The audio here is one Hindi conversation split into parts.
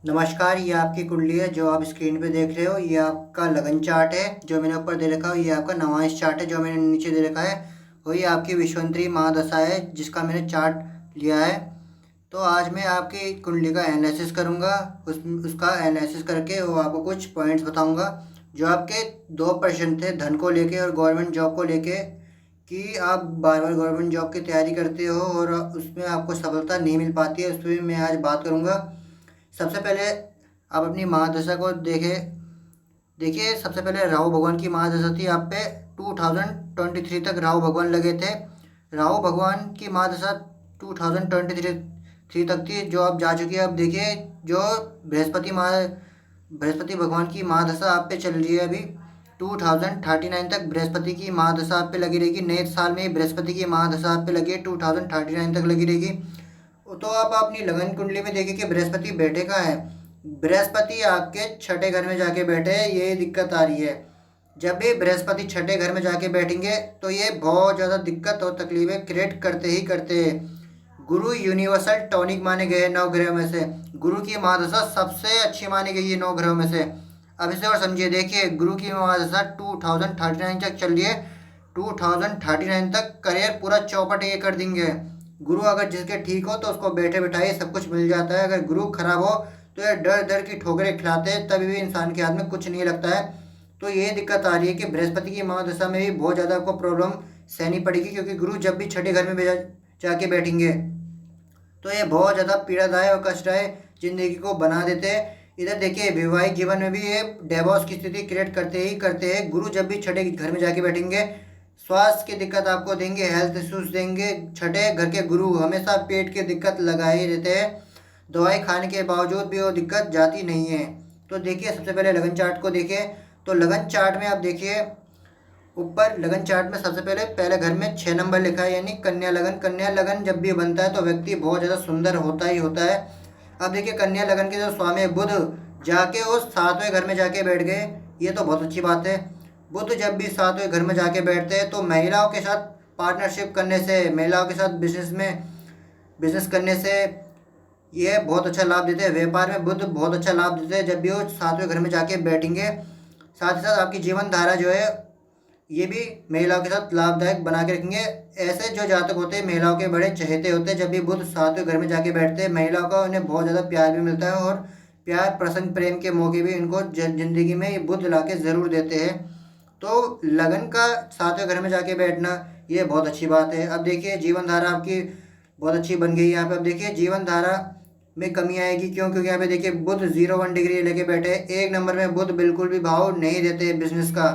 नमस्कार, ये आपकी कुंडली है जो आप स्क्रीन पे देख रहे हो। ये आपका लगन चार्ट है जो मैंने ऊपर दे रखा है। ये आपका नवांश चार्ट है जो मैंने नीचे दे रखा है। और ये आपकी विश्वंतरी महादशा है जिसका मैंने चार्ट लिया है। तो आज मैं आपकी कुंडली का एनालिसिस करूंगा। उसका एनालिसिस करके वो आपको कुछ पॉइंट्स बताऊंगा। जो आपके दो प्रश्न थे धन को लेके और गवर्नमेंट जॉब को लेके, कि आप बार बार गवर्नमेंट जॉब की तैयारी करते हो और उसमें आपको सफलता नहीं मिल पाती है, उस पर मैं आज बात करूंगा। सबसे पहले आप अपनी महादशा को देखिए। सबसे पहले राहु भगवान की महादशा थी। आप पे 2023 तक राहु भगवान लगे थे। राहु भगवान की महादशा 2023 तक थी जो अब जा चुकी है। अब देखिए, जो बृहस्पति भगवान की महादशा आप पे चल रही है अभी 2039 तक। बृहस्पति की महादशा आप पे लगी रहेगी। नए साल में बृहस्पति की महादशा आप पे लगी है, 2039 तक लगी रहेगी। तो आप अपनी लगन कुंडली में देखिए कि बृहस्पति बैठे कहाँ है। बृहस्पति आपके छठे घर में जाके बैठे हैं, यही दिक्कत आ रही है। जब भी बृहस्पति छठे घर में जाके बैठेंगे तो ये बहुत ज़्यादा दिक्कत और तकलीफें क्रिएट करते ही करते हैं। गुरु यूनिवर्सल टॉनिक माने गए हैं 9 ग्रहों में से। गुरु की महादशा सबसे अच्छी मानी गई है 9 ग्रहों में से। अब इसे और समझिए, देखिए गुरु की महादशा 2039 तक चल रही है। 2039 तक करियर पूरा चौपट ये कर देंगे। गुरु अगर जिसके ठीक हो तो उसको बैठे बैठाए सब कुछ मिल जाता है। अगर गुरु खराब हो तो ये डर डर की ठोकरें खिलाते हैं, तभी भी इंसान के हाथ में कुछ नहीं लगता है। तो ये दिक्कत आ रही है कि बृहस्पति की महादशा में भी बहुत ज़्यादा आपको प्रॉब्लम सहनी पड़ेगी, क्योंकि गुरु जब भी छठे घर में जाके बैठेंगे तो ये बहुत ज़्यादा पीड़ादायक और कष्टदायक जिंदगी को बना देते हैं। इधर देखिए, वैवाहिक जीवन में भी ये डिवोर्स की स्थिति क्रिएट करते हैं। गुरु जब भी छठे घर में जाके बैठेंगे स्वास्थ्य की दिक्कत आपको देंगे, हेल्थ इश्यूज देंगे। छठे घर के गुरु हमेशा पेट की दिक्कत लगाए रहते हैं। दवाई खाने के बावजूद भी वो दिक्कत जाती नहीं है। तो देखिए, सबसे पहले लगन चार्ट को देखिए। तो लगन चार्ट में आप देखिए, ऊपर लगन चार्ट में सबसे पहले घर में 6 नंबर लिखा है, यानी कन्या लगन। कन्या लगन जब भी बनता है तो व्यक्ति बहुत ज़्यादा सुंदर होता ही होता है। अब देखिए, कन्या लगन के जो स्वामी बुध जाके वो 7वें घर में जाके बैठ गए, ये तो बहुत अच्छी बात है। बुध जब भी 7वें घर में जाके बैठते हैं तो महिलाओं के साथ पार्टनरशिप करने से, महिलाओं के साथ बिजनेस करने से ये बहुत अच्छा लाभ देते हैं। व्यापार में बुध बहुत अच्छा लाभ देते हैं जब भी वो 7वें घर में जाके बैठेंगे। साथ ही साथ आपकी जीवन धारा जो है ये भी महिलाओं के साथ लाभदायक बना के रखेंगे। ऐसे जो जातक होते हैं महिलाओं के बड़े चहेते होते हैं। जब भी बुध 7वें घर में जाके बैठते हैं महिलाओं का उन्हें बहुत ज़्यादा प्यार भी मिलता है, और प्यार प्रसंग प्रेम के मौके भी इनको जिंदगी में ये बुध ला के ज़रूर देते हैं। तो लगन का 7वें घर में जाके बैठना ये बहुत अच्छी बात है। अब देखिए, जीवन धारा आपकी बहुत अच्छी बन गई है यहाँ पे। अब देखिए, जीवन धारा में कमी आएगी, क्यों? क्योंकि यहाँ पे देखिए बुध 0 1 डिग्री लेके बैठे हैं। 1 नंबर में बुध बिल्कुल भी भाव नहीं देते बिजनेस का।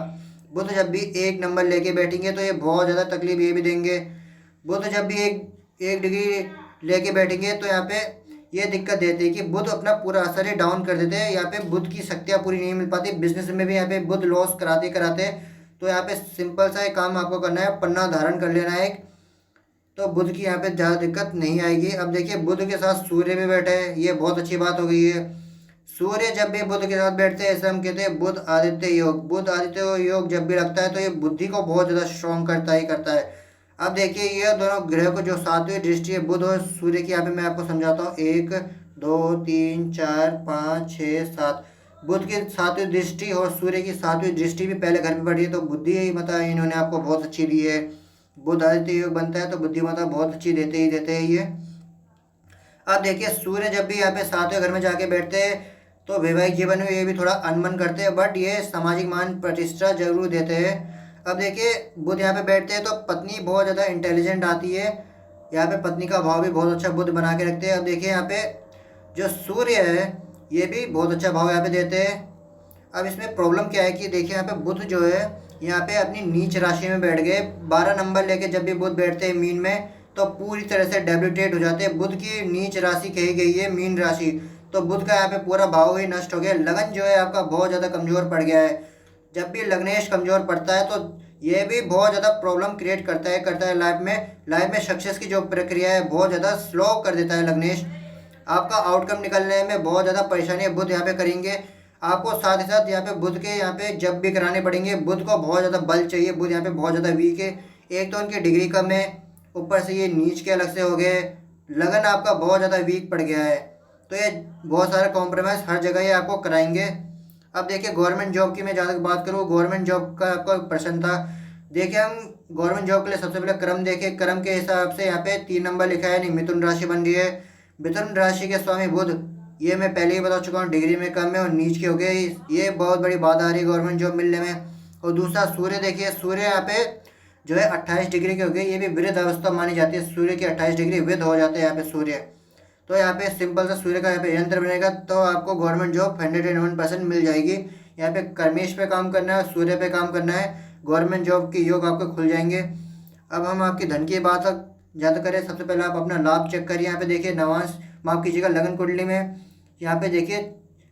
बुध जब भी 1 नंबर लेके बैठेंगे तो ये बहुत ज़्यादा तकलीफ ये भी देंगे। बुध जब भी एक 1 डिग्री लेके बैठेंगे तो यहाँ पे ये दिक्कत देते हैं कि बुध अपना पूरा असर ही डाउन कर देते हैं। यहाँ पे बुध की शक्तियाँ पूरी नहीं मिल पाती। बिजनेस में भी यहाँ पे बुध लॉस कराते कराते। तो यहाँ पे सिंपल सा एक काम आपको करना है, पन्ना धारण कर लेना है एक, तो बुध की यहाँ पे ज़्यादा दिक्कत नहीं आएगी। अब देखिए, बुध के साथ सूर्य भी बैठे हैं, ये बहुत अच्छी बात हो गई है। सूर्य जब भी बुध के साथ बैठते हैं ऐसे हम कहते हैं बुध आदित्य योग। बुध आदित्य योग जब भी लगता है तो ये बुद्धि को बहुत ज़्यादा स्ट्रॉन्ग करता ही करता है। अब देखिए, ये दोनों ग्रह को जो 7वीं दृष्टि है बुध और सूर्य की, यहाँ पे मैं आपको समझाता हूँ। 1 2 3 4 5 6 7 बुध की 7वीं दृष्टि और सूर्य की 7वीं दृष्टि भी पहले घर पे पड़ी है। तो बुद्धि यही बताया इन्होंने आपको बहुत अच्छी दी है। बुध आदित्य योग बनता है तो बुद्धिमत्ता बहुत अच्छी देते ही देते हैं ये। अब देखिए, सूर्य जब भी यहाँ पे 7वें घर में जाके बैठते हैं तो वैवाहिक जीवन में ये भी थोड़ा अनबन करते हैं, बट ये सामाजिक मान प्रतिष्ठा जरूर देते हैं। अब देखिए, बुध यहाँ पे बैठते हैं तो पत्नी बहुत ज़्यादा इंटेलिजेंट आती है। यहाँ पे पत्नी का भाव भी बहुत अच्छा बुध बना के रखते हैं। अब देखिए, यहाँ पे जो सूर्य है ये भी बहुत अच्छा भाव यहाँ पे देते हैं। अब इसमें प्रॉब्लम क्या है कि देखिए, यहाँ पे बुध जो है यहाँ पे अपनी नीच राशि में बैठ गए। 12 नंबर लेके जब भी बुध बैठते हैं मीन में तो पूरी तरह से डेबिलिटेट हो जाते हैं। बुध की नीच राशि कही गई है मीन राशि, तो बुध का यहाँ पे पूरा भाव ही नष्ट हो गया। लगन जो है आपका बहुत ज़्यादा कमज़ोर पड़ गया है। जब भी लग्नेश कमज़ोर पड़ता है तो ये भी बहुत ज़्यादा प्रॉब्लम क्रिएट करता है लाइफ में सक्सेस की जो प्रक्रिया है बहुत ज़्यादा स्लो कर देता है लग्नेश। आपका आउटकम निकलने में बहुत ज़्यादा परेशानी बुध यहाँ पे करेंगे आपको। साथ ही साथ यहाँ पे बुध के यहाँ पे जब भी कराने पड़ेंगे। बुध को बहुत ज़्यादा बल चाहिए, बुध यहाँ पे बहुत ज़्यादा वीक है। एक तो उनकी डिग्री कम है, ऊपर से ये नीच के अलग से हो गए। लगन आपका बहुत ज़्यादा वीक पड़ गया है। तो ये बहुत सारे कॉम्प्रोमाइज़ हर जगह ये आपको कराएंगे। अब देखिए गवर्नमेंट जॉब की मैं जहाँ तक बात करूँ, गवर्नमेंट जॉब का आपका प्रश्न था। देखिए हम गवर्नमेंट जॉब के लिए सबसे पहले क्रम देखें, क्रम के हिसाब से यहाँ पे 3 नंबर लिखा है, नहीं मिथुन राशि बन रही है। मिथुन राशि के स्वामी बुध, ये मैं पहले ही बता चुका हूँ, डिग्री में कम है और नीच के हो गए, ये बहुत बड़ी बात आ रही है गवर्नमेंट जॉब मिलने में। और दूसरा सूर्य, देखिए सूर्य यहाँ पे जो है 28 डिग्री के हो गए, ये भी वृद्ध अवस्था मानी जाती है, सूर्य की 28 डिग्री वृद्ध हो जाते हैं यहाँ पे सूर्य। तो यहाँ पे सिंपल सा सूर्य का यहाँ पे यंत्र बनेगा, तो आपको गवर्नमेंट जॉब 101% मिल जाएगी। यहाँ पे कर्मेश पे काम करना है, सूर्य पे काम करना है, गवर्नमेंट जॉब के योग आपको खुल जाएंगे। अब हम आपकी धन की बात ज़्यादा करें, सबसे पहले आप अपना लाभ चेक करिए। यहाँ पे देखिए नवांश, माफ कीजिएगा लगन कुंडली में, यहाँ पे देखिए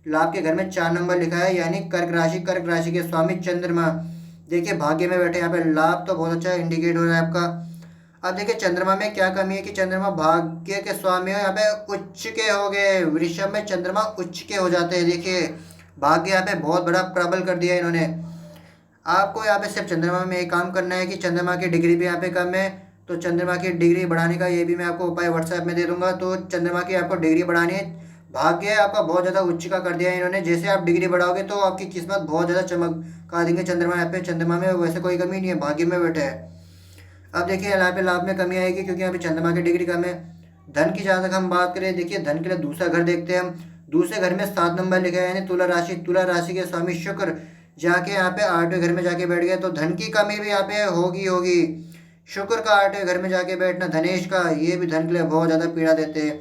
लाभ के घर में 4 नंबर लिखा है, यानी कर्क राशि, कर्क राशि के स्वामी चंद्रमा देखिए भाग्य में बैठे। यहाँ पे लाभ तो बहुत अच्छा इंडिकेट हो रहा है आपका। अब देखिए चंद्रमा में क्या कमी है कि चंद्रमा भाग्य के स्वामी हो, यहाँ पे उच्च के हो गए, वृषभ में चंद्रमा उच्च के हो जाते हैं। देखिए भाग्य यहाँ पे बहुत बड़ा प्रबल कर दिया इन्होंने। आपको यहाँ पे सिर्फ चंद्रमा में एक काम करना है कि चंद्रमा की डिग्री भी यहाँ पे कम है, तो चंद्रमा की डिग्री बढ़ाने का ये भी मैं आपको उपाय व्हाट्सएप में दे दूंगा। तो चंद्रमा की आपको डिग्री बढ़ानी है, भाग्य आपका बहुत ज़्यादा उच्च का कर दिया है इन्होंने। जैसे आप डिग्री बढ़ाओगे तो आपकी किस्मत बहुत ज़्यादा चमका देंगे चंद्रमा यहाँ पे। चंद्रमा में वैसे कोई कमी नहीं है, भाग्य में बैठे है। अब देखिए यहाँ पे लाभ में कमी आएगी क्योंकि यहाँ पे चंद्रमा की डिग्री कम है। धन की जहाँ तक हम बात करें, देखिए धन के लिए दूसरा घर देखते हैं हम। दूसरे घर में 7 नंबर लिखा है, यानी तुला राशि, तुला राशि के स्वामी शुक्र जाके यहाँ पे 8वें घर में जाके बैठ गए, तो धन की कमी भी यहाँ पे होगी। शुक्र का 8वें घर में जाके बैठना धनेश का, ये भी धन के लिए बहुत ज़्यादा पीड़ा देते हैं।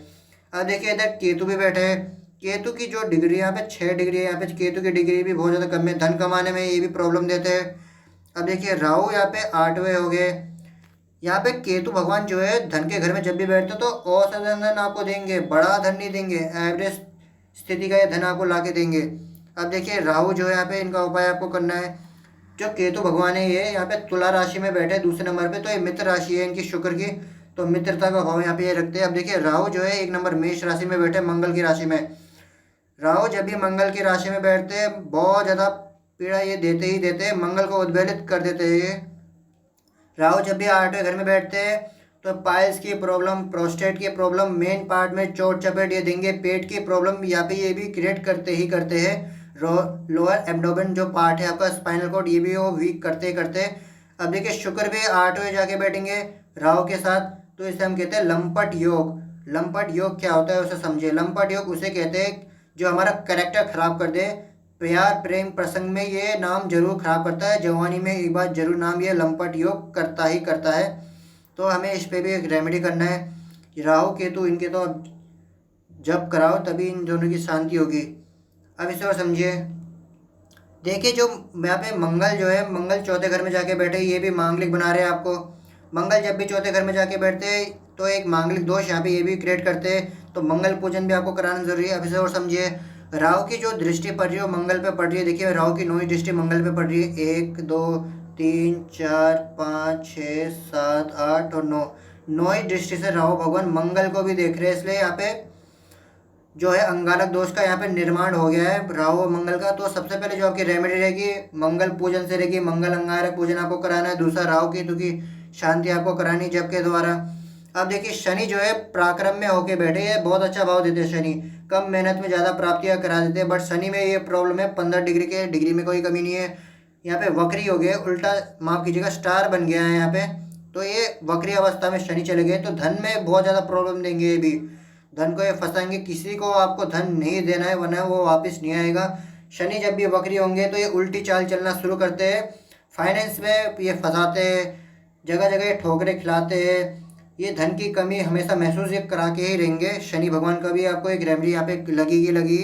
अब देखिए इधर केतु भी बैठे हैं, केतु की जो डिग्री यहाँ पे 6 डिग्री है, यहाँ पे केतु की डिग्री भी बहुत ज़्यादा कम है, धन कमाने में ये भी प्रॉब्लम देते हैं। अब देखिए राहु यहाँ पे 8वें हो गए। यहाँ पे केतु भगवान जो है धन के घर में जब भी बैठते तो औसतन धन आपको देंगे, बड़ा धन नहीं देंगे, एवरेज स्थिति का ये धन आपको ला के देंगे। अब देखिए राहु जो है यहाँ पे, इनका उपाय आपको करना है। जो केतु भगवान है ये यहाँ पे तुला राशि में बैठे दूसरे नंबर पे, तो ये मित्र राशि है इनकी शुक्र की, तो मित्रता का भाव यहाँ पे ये रखते हैं। अब देखिए राहु जो है 1 नंबर मेष राशि में बैठे, मंगल की राशि में। राहु जब भी मंगल की राशि में बैठते हैं बहुत ज़्यादा पीड़ा ये देते ही देते हैं, मंगल को उद्वेलित कर देते हैं ये। राहु जब भी 8वें घर में बैठते हैं तो पाइल्स की प्रॉब्लम, प्रोस्टेट की प्रॉब्लम, मेन पार्ट में चोट चपेट ये देंगे, पेट की प्रॉब्लम यहाँ पे ये भी क्रिएट करते ही करते हैं। लोअर एब्डोमेन जो पार्ट है आपका, स्पाइनल कॉर्ड, ये भी वो वीक करते करते। अब देखिए शुक्र भी 8वें जाके बैठेंगे राहु के साथ, तो इसे हम कहते हैं लंपट योग। लंपट योग क्या होता है उसे समझिए। लंपट योग उसे कहते हैं जो हमारा करेक्टर खराब कर दे, प्यार प्रेम प्रसंग में ये नाम जरूर खराब करता है, जवानी में एक बार जरूर नाम ये लंपट योग करता ही करता है। तो हमें इस पे भी एक रेमेडी करना है। राहु केतु इनके तो जब कराओ तभी इन दोनों की शांति होगी। अब इसे और समझिए। देखिए जो यहाँ पे मंगल जो है, मंगल चौथे घर में जाके बैठे, ये भी मांगलिक बना रहे हैं आपको। मंगल जब भी चौथे घर में जाके बैठते हैं तो एक मांगलिक दोष यहाँ पे ये भी क्रिएट करते हैं, तो मंगल पूजन भी आपको कराना जरूरी है। अब इसे और समझिए। राहु की जो दृष्टि पड़ रही है मंगल पे पड़ रही है, देखिए राहु की 9वीं दृष्टि मंगल पे पड़ रही है, 1 2 3 4 5 6 7 8 और 9, 9वीं दृष्टि से राहु भगवान मंगल को भी देख रहे हैं, इसलिए यहाँ पे जो है अंगारक दोष का यहाँ पे निर्माण हो गया है राहु और मंगल का। तो सबसे पहले जो आपकी रेमेडी रहेगी मंगल पूजन से रहेगी, मंगल अंगारक पूजन आपको कराना है। दूसरा राहु केतु की शांति आपको करानी जप के द्वारा। अब देखिए शनि जो है पराक्रम में होके बैठे हैं, बहुत अच्छा भाव देते हैं शनि, कम मेहनत में ज़्यादा प्राप्तियाँ करा देते हैं। बट शनि में ये प्रॉब्लम है 15 डिग्री के, डिग्री में कोई कमी नहीं है। यहाँ पे वक्री हो गए, उल्टा माफ कीजिएगा स्टार बन गया है यहाँ पे, तो ये वक्री अवस्था में शनि चले गए, तो धन में बहुत ज़्यादा प्रॉब्लम देंगे ये भी। धन को ये फंसाएंगे, किसी को आपको धन नहीं देना है वरना वो वापस नहीं आएगा। शनि जब भी वक्री होंगे तो ये उल्टी चाल चलना शुरू करते हैं, फाइनेंस में ये फंसाते हैं, जगह जगह ठोकरें खिलाते हैं। ये धन की कमी हमेशा महसूस ये करा के ही रहेंगे। शनि भगवान का भी आपको एक रेमेडी यहाँ पे लगेगी।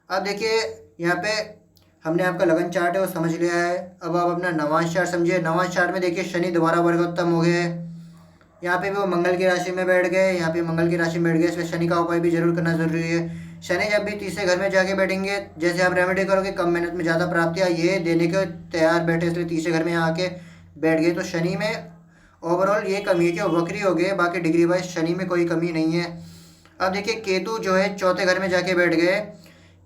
अब देखिए यहाँ पे हमने आपका लगन चार्ट है वो समझ लिया है, अब आप अपना नवांश चार्ट समझिए। नवांश चार्ट में देखिए शनि दोबारा वर्गोत्तम हो गए, यहाँ पे भी वो मंगल की राशि में बैठ गए, यहाँ पे मंगल की राशि में बैठ गए, इसलिए शनि का उपाय भी जरूर करना जरूरी है। शनि जब भी तीसरे घर में जाके बैठेंगे, जैसे आप रेमेडी करोगे कम मेहनत में ज़्यादा प्राप्तियाँ ये देने के तैयार बैठे, इसलिए तीसरे घर में यहाँ आके बैठ गए। तो शनि में ओवरऑल ये कमी है कि वो वक्री हो गए, बाकी डिग्री वाइज शनि में कोई कमी नहीं है। अब देखिए केतु जो है चौथे घर में जाके बैठ गए।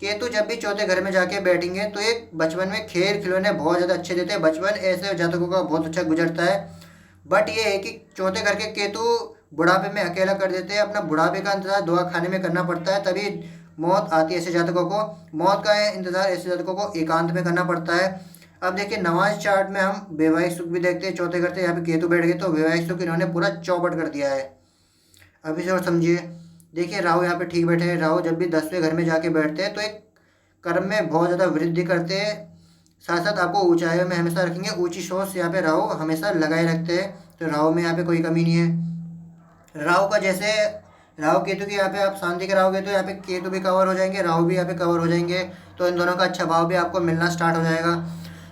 केतु जब भी चौथे घर में जाके बैठेंगे तो एक बचपन में खेल खिलौने बहुत ज़्यादा अच्छे देते हैं, बचपन ऐसे जातकों का बहुत अच्छा गुजरता है। बट ये है कि चौथे घर के केतु बुढ़ापे में अकेला कर देते हैं। अपना बुढ़ापे का इंतजार दुआ खाने में करना पड़ता है, तभी मौत आती है ऐसे जातकों को। मौत का इंतजार ऐसे जातकों को एकांत में करना पड़ता है। अब देखिए नवाज चार्ट में हम वैवाहिक सुख भी देखते हैं, चौथे करते हैं, यहाँ पे केतु बैठ गए तो वैवाहिक सुख इन्होंने पूरा चौपट कर दिया है। अभी से और समझिए, देखिए राहु यहाँ पे ठीक बैठे हैं। राहु जब भी 10वें घर में जाके बैठते हैं तो एक कर्म में बहुत ज़्यादा वृद्धि करते हैं, साथ साथ आपको ऊंचाइयों में हमेशा रखेंगे। ऊंची सोच यहाँ पे राहु हमेशा लगाए रखते हैं, तो राहु में यहाँ पे कोई कमी नहीं है। राहु का जैसे राहु केतु की यहाँ पे आप शांति कराओगे तो यहाँ पे केतु भी कवर हो जाएंगे, राहु भी यहाँ पे कवर हो जाएंगे, तो इन दोनों का अच्छा भाव भी आपको मिलना स्टार्ट हो जाएगा।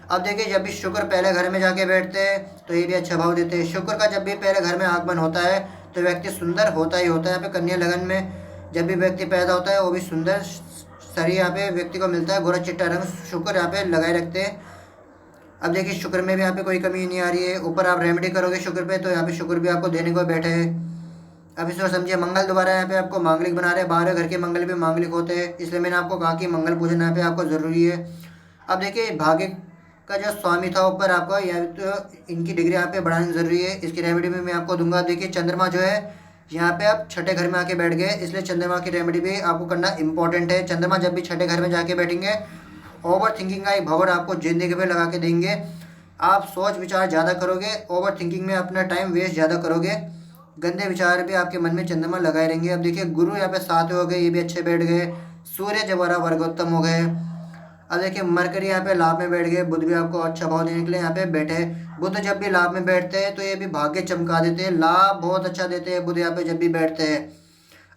अब देखिए जब भी शुक्र पहले घर में जाके बैठते हैं तो ये भी अच्छा भाव देते हैं। शुक्र का जब भी पहले घर में आगमन होता है तो व्यक्ति सुंदर होता ही होता है। यहाँ पे कन्या लगन में जब भी व्यक्ति पैदा होता है वो भी सुंदर शरीर यहाँ पे व्यक्ति को मिलता है। गोरा चिट्टा रंग शुक्र यहाँ पे लगाए रखते हैं। अब देखिए शुक्र में भी यहाँ पे कोई कमी नहीं आ रही है। ऊपर आप रेमेडी करोगे शुक्र पे तो यहाँ पे शुक्र भी आपको देने को बैठे हैं। अब इसको समझिए, मंगल दोबारा यहाँ पे आपको मांगलिक बना रहे हैं। 12 घर के मंगल भी मांगलिक होते हैं, इसलिए मैंने आपको कहा कि मंगल पूजन यहाँ पे आपको ज़रूरी है। अब देखिए भाग्य का जो स्वामी था ऊपर आपका, या तो इनकी डिग्री यहाँ पे बढ़ानी ज़रूरी है। इसकी रेमेडी भी मैं आपको दूंगा। देखिए चंद्रमा जो है यहाँ पे आप छठे घर में आके बैठ गए, इसलिए चंद्रमा की रेमेडी भी आपको करना इंपॉर्टेंट है। चंद्रमा जब भी छठे घर में जाके बैठेंगे, ओवर थिंकिंग का एक भवर आपको जिंदगी पे लगा के देंगे। आप सोच विचार ज़्यादा करोगे, ओवर थिंकिंग में अपना टाइम वेस्ट ज़्यादा करोगे, गंदे विचार भी आपके मन में चंद्रमा लगाए रहेंगे। अब देखिए गुरु यहाँ पे 7वें हो गए, ये भी अच्छे बैठ गए। सूर्य जवारा वर्गोत्तम हो गए। अब देखिए मरकरी यहाँ पे लाभ में बैठ गए। बुध भी आपको अच्छा भाव देने के लिए यहाँ पे बैठे। बुध जब भी लाभ में बैठते हैं तो ये भी भाग्य चमका देते हैं, लाभ बहुत अच्छा देते हैं बुध यहाँ पे जब भी बैठते हैं।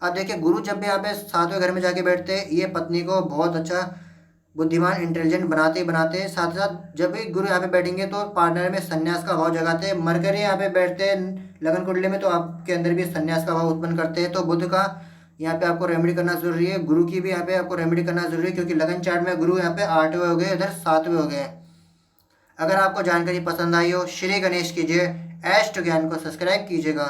अब देखिए गुरु जब भी यहाँ पे 7वें घर में जाके बैठते हैं, ये पत्नी को बहुत अच्छा बुद्धिमान इंटेलिजेंट बनाते ही बनाते हैं। साथ साथ जब भी गुरु यहाँ पे बैठेंगे तो पार्टनर में संन्यास का भाव जगाते हैं। मरकरी यहाँ पे बैठते हैं लगन कुंडली में तो आपके अंदर भी संन्यास का भाव उत्पन्न करते हैं। तो बुध का यहाँ पे आपको रेमेडी करना जरूरी है। गुरु की भी यहाँ पे आपको रेमेडी करना जरूरी है, क्योंकि लगन चार्ट में गुरु यहाँ पे 8वें हो गए, इधर 7वें हो गए। अगर आपको जानकारी पसंद आई हो, श्री गणेश कीजिए, एस्ट ज्ञान को सब्सक्राइब कीजिएगा।